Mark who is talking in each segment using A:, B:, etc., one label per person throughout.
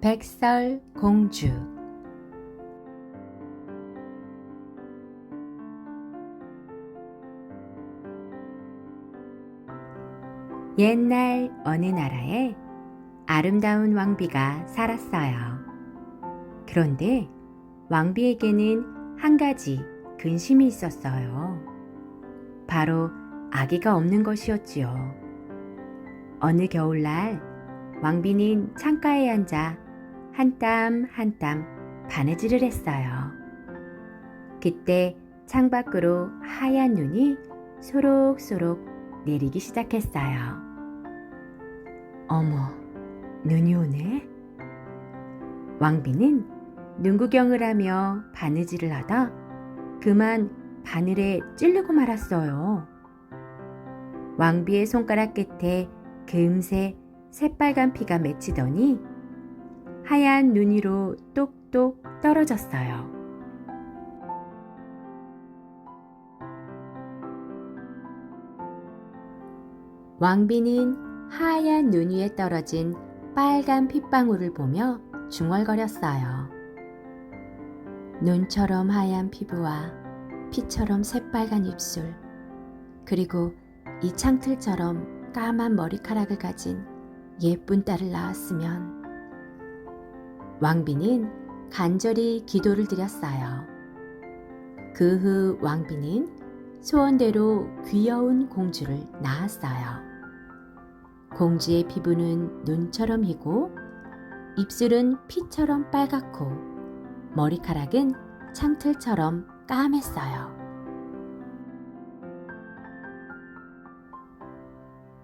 A: 백설공주. 옛날 어느 나라에 아름다운 왕비가 살았어요. 그런데 왕비에게는 한 가지 근심이 있었어요. 바로 아기가 없는 것이었지요. 어느 겨울날 왕비는 창가에 앉아 한 땀 한 땀 바느질을 했어요. 그때 창밖으로 하얀 눈이 소록소록 내리기 시작했어요. 어머, 눈이 오네? 왕비는 눈구경을 하며 바느질을 하다 그만 바늘에 찔리고 말았어요. 왕비의 손가락 끝에 금세 새빨간 피가 맺히더니 하얀 눈 위로 똑똑 떨어졌어요. 왕비는 하얀 눈 위에 떨어진 빨간 핏방울을 보며 중얼거렸어요. 눈처럼 하얀 피부와 피처럼 새빨간 입술, 그리고 이 창틀처럼 까만 머리카락을 가진 예쁜 딸을 낳았으면. 왕비는 간절히 기도를 드렸어요. 그 후 왕비는 소원대로 귀여운 공주를 낳았어요. 공주의 피부는 눈처럼 희고, 입술은 피처럼 빨갛고, 머리카락은 창틀처럼 까맸어요.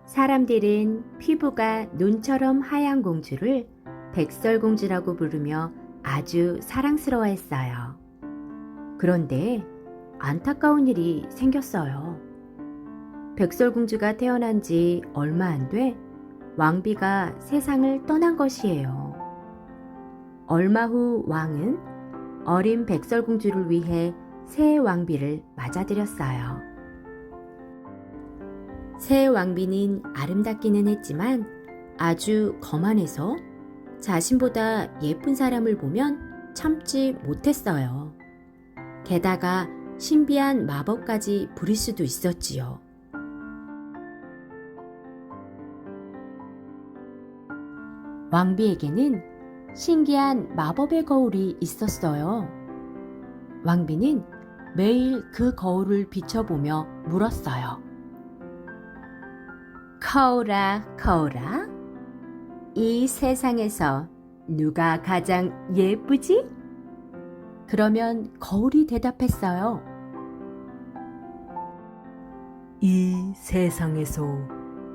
A: 사람들은 피부가 눈처럼 하얀 공주를 백설공주라고 부르며 아주 사랑스러워했어요. 그런데 안타까운 일이 생겼어요. 백설공주가 태어난 지 얼마 안 돼 왕비가 세상을 떠난 것이에요. 얼마 후 왕은 어린 백설공주를 위해 새 왕비를 맞아들였어요. 새 왕비는 아름답기는 했지만 아주 거만해서 자신보다 예쁜 사람을 보면 참지 못했어요. 게다가 신비한 마법까지 부릴 수도 있었지요. 왕비에게는 신기한 마법의 거울이 있었어요. 왕비는 매일 그 거울을 비춰보며 물었어요. 거울아, 거울아, 이 세상에서 누가 가장 예쁘지? 그러면 거울이 대답했어요.
B: 이 세상에서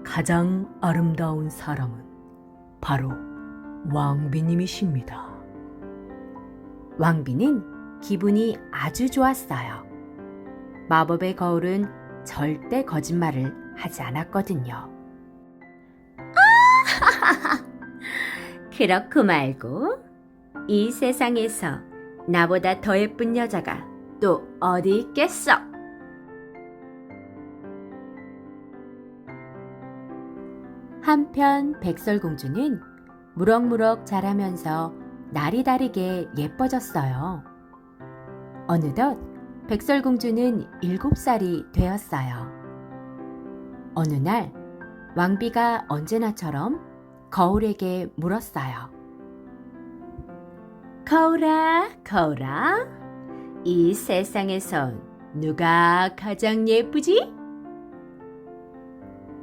B: 가장 아름다운 사람은 바로 왕비님이십니다.
A: 왕비는 기분이 아주 좋았어요. 마법의 거울은 절대 거짓말을 하지 않았거든요. 그렇고 말고 이 세상에서 나보다 더 예쁜 여자가 또 어디 있겠어? 한편 백설공주는 무럭무럭 자라면서 날이 다르게 예뻐졌어요. 어느덧 백설공주는 7살이 되었어요. 어느 날 왕비가 언제나처럼 거울에게 물었어요. 거울아, 거울아, 이 세상에선 누가 가장 예쁘지?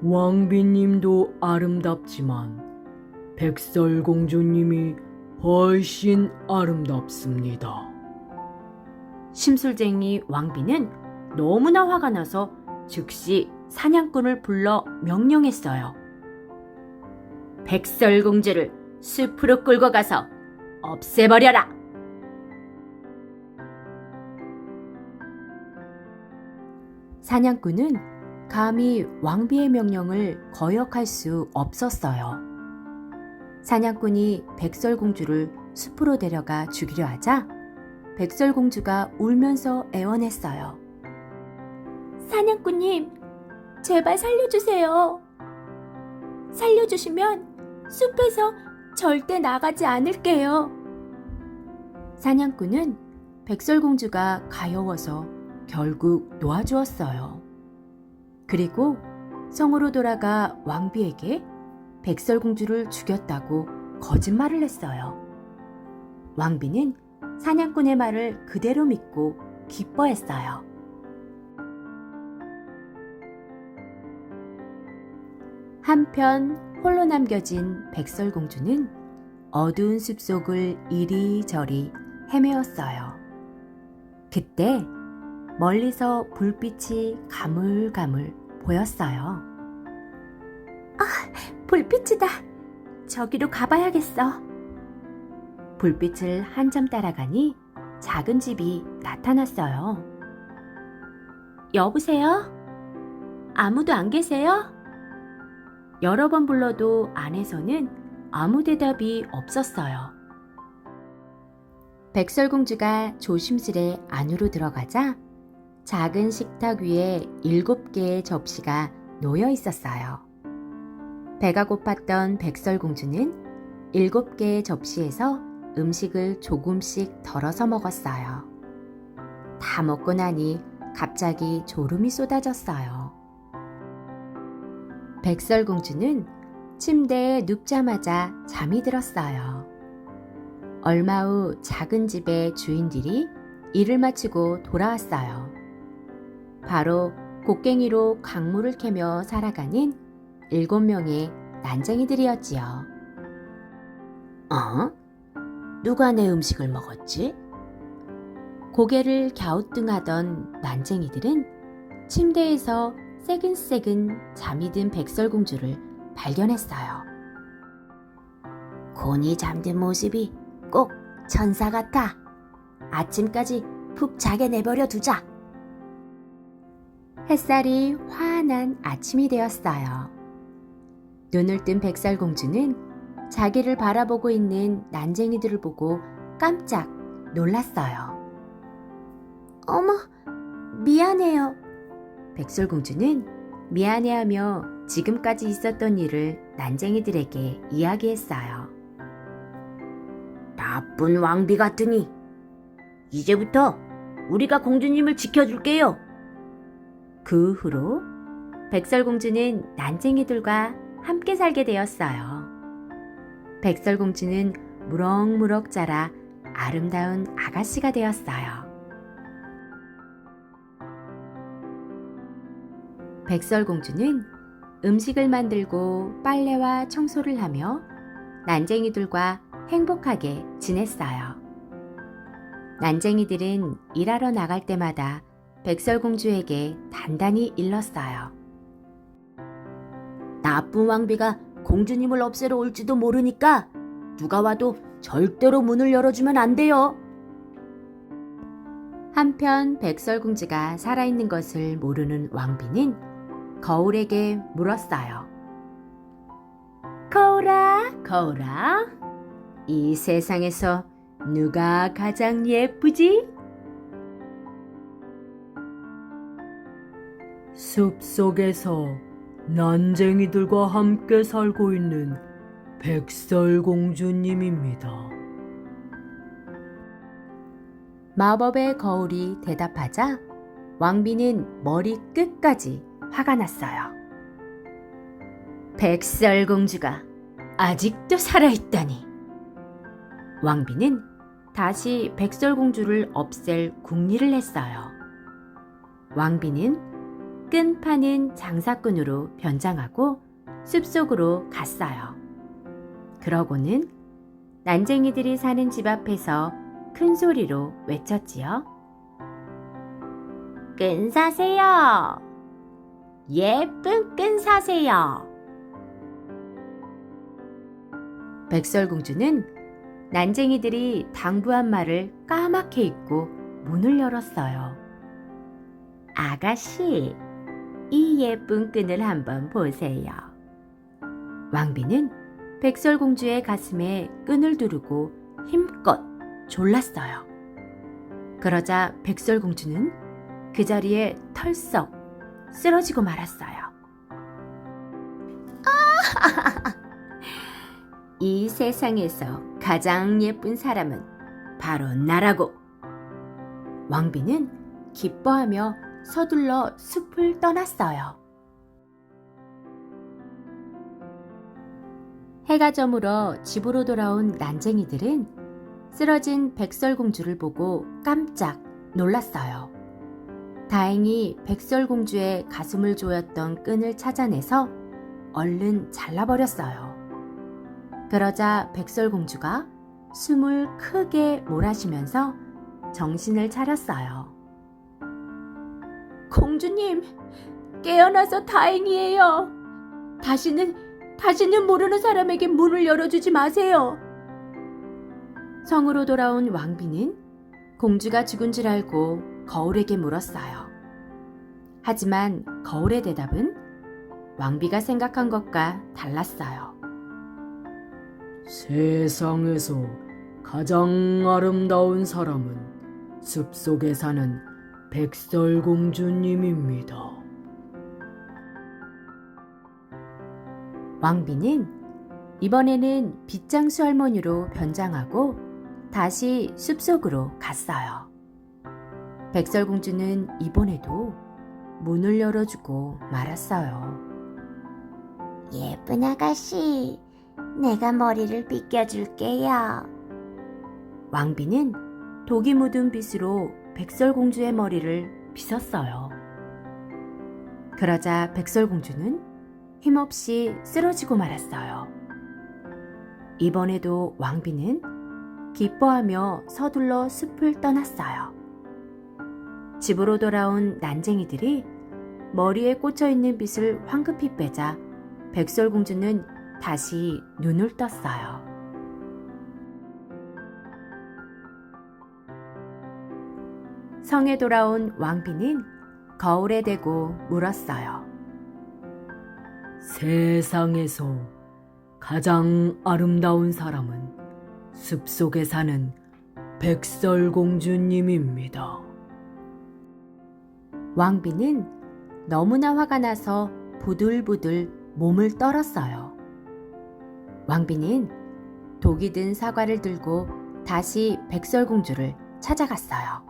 B: 왕비님도 아름답지만 백설공주님이 훨씬 아름답습니다.
A: 심술쟁이 왕비는 너무나 화가 나서 즉시 사냥꾼을 불러 명령했어요. 백설공주를 숲으로 끌고 가서 없애버려라! 사냥꾼은 감히 왕비의 명령을 거역할 수 없었어요. 사냥꾼이 백설공주를 숲으로 데려가 죽이려 하자 백설공주가 울면서 애원했어요. 사냥꾼님, 제발 살려주세요. 살려주시면 숲에서 절대 나가지 않을게요. 사냥꾼은 백설공주가 가여워서 결국 놓아주었어요. 그리고 성으로 돌아가 왕비에게 백설공주를 죽였다고 거짓말을 했어요. 왕비는 사냥꾼의 말을 그대로 믿고 기뻐했어요. 한편 홀로 남겨진 백설공주는 어두운 숲속을 이리저리 헤매었어요. 그때 멀리서 불빛이 가물가물 보였어요. 불빛이다. 저기로 가봐야겠어. 불빛을 한참 따라가니 작은 집이 나타났어요. 여보세요? 아무도 안 계세요? 여러 번 불러도 안에서는 아무 대답이 없었어요. 백설공주가 조심스레 안으로 들어가자 작은 식탁 위에 7개의 접시가 놓여 있었어요. 배가 고팠던 백설공주는 7개의 접시에서 음식을 조금씩 덜어서 먹었어요. 다 먹고 나니 갑자기 졸음이 쏟아졌어요. 백설공주는 침대에 눕자마자 잠이 들었어요. 얼마 후 작은 집의 주인들이 일을 마치고 돌아왔어요. 바로 곡괭이로 강물을 캐며 살아가는 7명의 난쟁이들이었지요. 누가 내 음식을 먹었지? 고개를 갸우뚱하던 난쟁이들은 침대에서 새근새근 잠이 든 백설공주를 발견했어요. 곤히 잠든 모습이 꼭 천사 같아. 아침까지 푹 자게 내버려 두자. 햇살이 환한 아침이 되었어요. 눈을 뜬 백설공주는 자기를 바라보고 있는 난쟁이들을 보고 깜짝 놀랐어요. 어머, 미안해요. 백설공주는 미안해하며 지금까지 있었던 일을 난쟁이들에게 이야기했어요. 나쁜 왕비 같으니 이제부터 우리가 공주님을 지켜줄게요. 그 후로 백설공주는 난쟁이들과 함께 살게 되었어요. 백설공주는 무럭무럭 자라 아름다운 아가씨가 되었어요. 백설공주는 음식을 만들고 빨래와 청소를 하며 난쟁이들과 행복하게 지냈어요. 난쟁이들은 일하러 나갈 때마다 백설공주에게 단단히 일렀어요. 나쁜 왕비가 공주님을 없애러 올지도 모르니까 누가 와도 절대로 문을 열어주면 안 돼요. 한편 백설공주가 살아있는 것을 모르는 왕비는 거울에게 물었어요. 거울아, 거울아, 이 세상에서 누가 가장 예쁘지?
B: 숲속에서 난쟁이들과 함께 살고 있는 백설공주님입니다.
A: 마법의 거울이 대답하자 왕비는 머리 끝까지 화가 났어요. 백설공주가 아직도 살아있다니. 왕비는 다시 백설공주를 없앨 궁리를 했어요. 왕비는 끈 파는 장사꾼으로 변장하고 숲속으로 갔어요. 그러고는 난쟁이들이 사는 집 앞에서 큰 소리로 외쳤지요. 끈 사세요. 예쁜 끈 사세요. 백설공주는 난쟁이들이 당부한 말을 까맣게 잊고 문을 열었어요. 아가씨, 이 예쁜 끈을 한번 보세요. 왕비는 백설공주의 가슴에 끈을 두르고 힘껏 졸랐어요. 그러자 백설공주는 그 자리에 털썩 쓰러지고 말았어요. 이 세상에서 가장 예쁜 사람은 바로 나라고. 왕비는 기뻐하며 서둘러 숲을 떠났어요. 해가 저물어 집으로 돌아온 난쟁이들은 쓰러진 백설공주를 보고 깜짝 놀랐어요. 다행히 백설공주의 가슴을 조였던 끈을 찾아내서 얼른 잘라버렸어요. 그러자 백설공주가 숨을 크게 몰아쉬면서 정신을 차렸어요. 공주님, 깨어나서 다행이에요. 다시는 모르는 사람에게 문을 열어주지 마세요. 성으로 돌아온 왕비는 공주가 죽은 줄 알고 거울에게 물었어요. 하지만 거울의 대답은 왕비가 생각한 것과 달랐어요.
B: 세상에서 가장 아름다운 사람은 숲속에 사는 백설공주님입니다.
A: 왕비는 이번에는 빗장수 할머니로 변장하고 다시 숲속으로 갔어요. 백설공주는 이번에도 문을 열어주고 말았어요.
C: 예쁜 아가씨, 내가 머리를 빗겨줄게요.
A: 왕비는 독이 묻은 빗으로 백설공주의 머리를 빗었어요. 그러자 백설공주는 힘없이 쓰러지고 말았어요. 이번에도 왕비는 기뻐하며 서둘러 숲을 떠났어요. 집으로 돌아온 난쟁이들이 머리에 꽂혀있는 빗을 황급히 빼자 백설공주는 다시 눈을 떴어요. 성에 돌아온 왕비는 거울에 대고 물었어요.
B: 세상에서 가장 아름다운 사람은 숲속에 사는 백설공주님입니다.
A: 왕비는 너무나 화가 나서 부들부들 몸을 떨었어요. 왕비는 독이 든 사과를 들고 다시 백설공주를 찾아갔어요.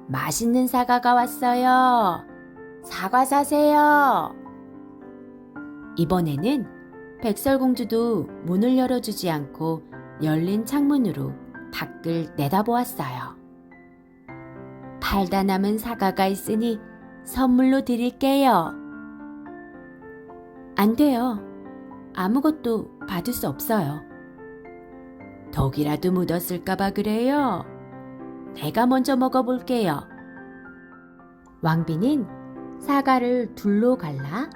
A: 맛있는 사과가 왔어요. 사과 사세요. 이번에는 백설공주도 문을 열어주지 않고 열린 창문으로 밖을 내다보았어요. 팔다 남은 사과가 있으니 선물로 드릴게요. 안 돼요. 아무것도 받을 수 없어요. 독이라도 묻었을까봐 그래요. 내가 먼저 먹어볼게요. 왕비는 사과를 둘로 갈라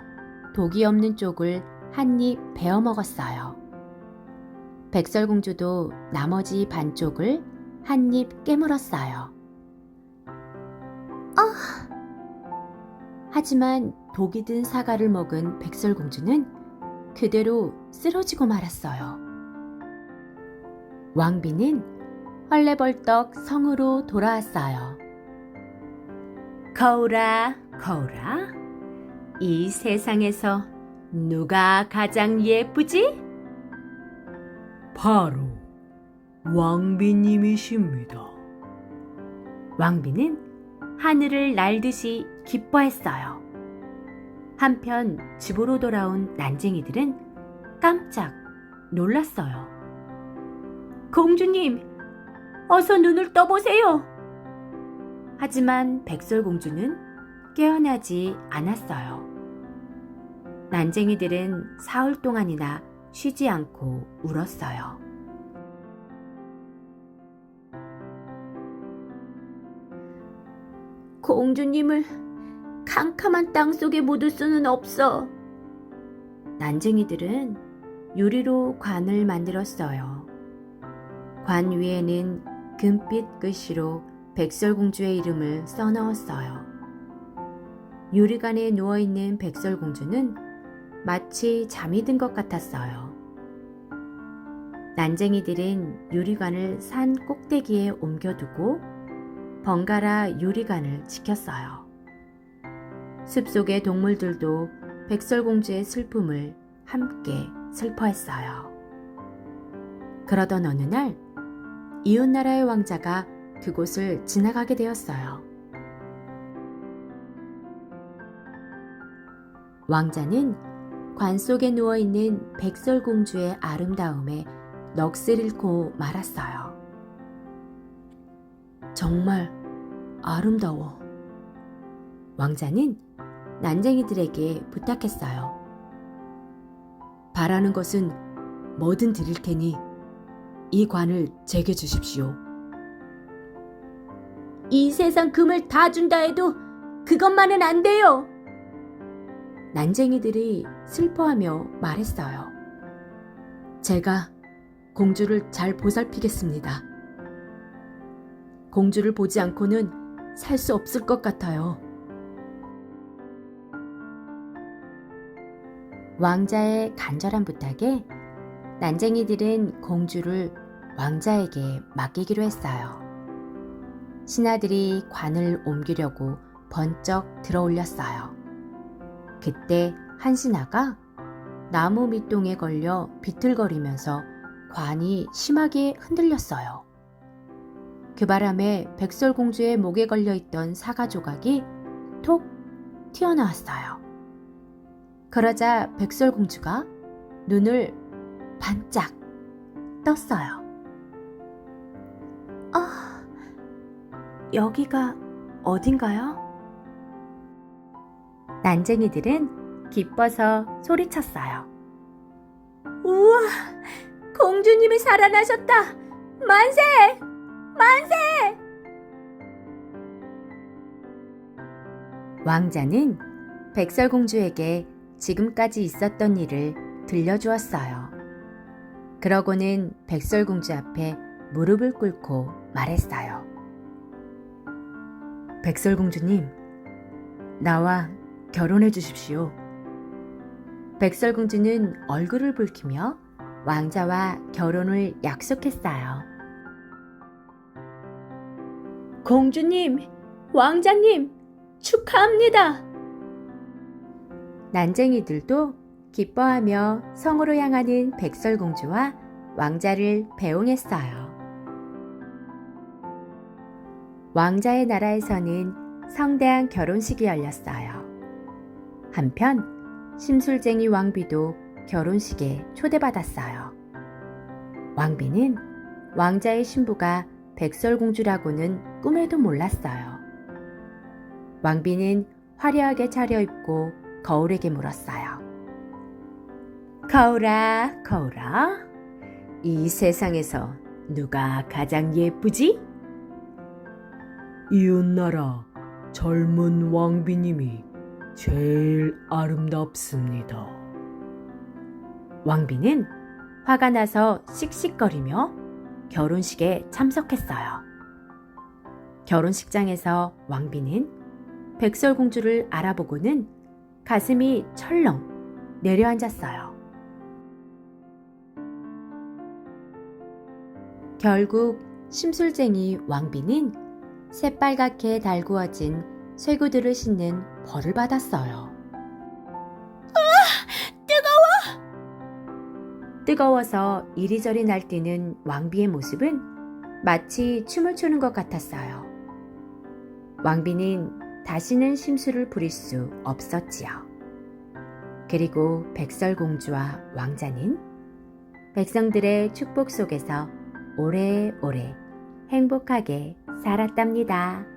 A: 독이 없는 쪽을 한 입 베어 먹었어요. 백설공주도 나머지 반쪽을 한 입 깨물었어요. 하지만 독이 든 사과를 먹은 백설공주는 그대로 쓰러지고 말았어요. 왕비는 헐레벌떡 성으로 돌아왔어요. 거울아, 거울아, 이 세상에서 누가 가장 예쁘지?
B: 바로 왕비님이십니다.
A: 왕비는 하늘을 날듯이 기뻐했어요. 한편 집으로 돌아온 난쟁이들은 깜짝 놀랐어요. 공주님, 어서 눈을 떠보세요. 하지만 백설공주는 깨어나지 않았어요. 난쟁이들은 사흘 동안이나 쉬지 않고 울었어요. 공주님을 캄캄한 땅 속에 묻을 수는 없어. 난쟁이들은 유리로 관을 만들었어요. 관 위에는 금빛 글씨로 백설공주의 이름을 써넣었어요. 유리관에 누워있는 백설공주는 마치 잠이 든 것 같았어요. 난쟁이들은 유리관을 산 꼭대기에 옮겨두고 번갈아 유리관을 지켰어요. 숲속의 동물들도 백설공주의 슬픔을 함께 슬퍼했어요. 그러던 어느 날 이웃나라의 왕자가 그곳을 지나가게 되었어요. 왕자는 관 속에 누워있는 백설공주의 아름다움에 넋을 잃고 말았어요. 정말 아름다워. 왕자는 난쟁이들에게 부탁했어요. 바라는 것은 뭐든 드릴 테니 이 관을 제게 주십시오. 이 세상 금을 다 준다 해도 그것만은 안 돼요. 난쟁이들이 슬퍼하며 말했어요. 제가 공주를 잘 보살피겠습니다. 공주를 보지 않고는 살 수 없을 것 같아요. 왕자의 간절한 부탁에 난쟁이들은 공주를 왕자에게 맡기기로 했어요. 신하들이 관을 옮기려고 번쩍 들어올렸어요. 그때 한 신하가 나무 밑동에 걸려 비틀거리면서 관이 심하게 흔들렸어요. 그 바람에 백설공주의 목에 걸려있던 사과 조각이 톡 튀어나왔어요. 그러자 백설공주가 눈을 반짝 떴어요. 여기가 어딘가요? 난쟁이들은 기뻐서 소리쳤어요. 우와! 공주님이 살아나셨다! 만세! 만세! 왕자는 백설공주에게 지금까지 있었던 일을 들려주었어요. 그러고는 백설공주 앞에 무릎을 꿇고 말했어요. 백설공주님, 나와 결혼해 주십시오. 백설공주는 얼굴을 붉히며 왕자와 결혼을 약속했어요. 공주님, 왕자님, 축하합니다. 난쟁이들도 기뻐하며 성으로 향하는 백설공주와 왕자를 배웅했어요. 왕자의 나라에서는 성대한 결혼식이 열렸어요. 한편 심술쟁이 왕비도 결혼식에 초대받았어요. 왕비는 왕자의 신부가 백설공주라고는 꿈에도 몰랐어요. 왕비는 화려하게 차려입고 거울에게 물었어요. 거울아, 거울아, 이 세상에서 누가 가장 예쁘지?
B: 이웃나라 젊은 왕비님이 제일 아름답습니다.
A: 왕비는 화가 나서 씩씩거리며 결혼식에 참석했어요. 결혼식장에서 왕비는 백설공주를 알아보고는 가슴이 철렁 내려앉았어요. 결국 심술쟁이 왕비는 새빨갛게 달구어진 쇠구들을 신는 벌을 받았어요. 뜨거워서 이리저리 날뛰는 왕비의 모습은 마치 춤을 추는 것 같았어요. 왕비는 다시는 심술을 부릴 수 없었지요. 그리고 백설공주와 왕자는 백성들의 축복 속에서 오래오래 행복하게 살았답니다.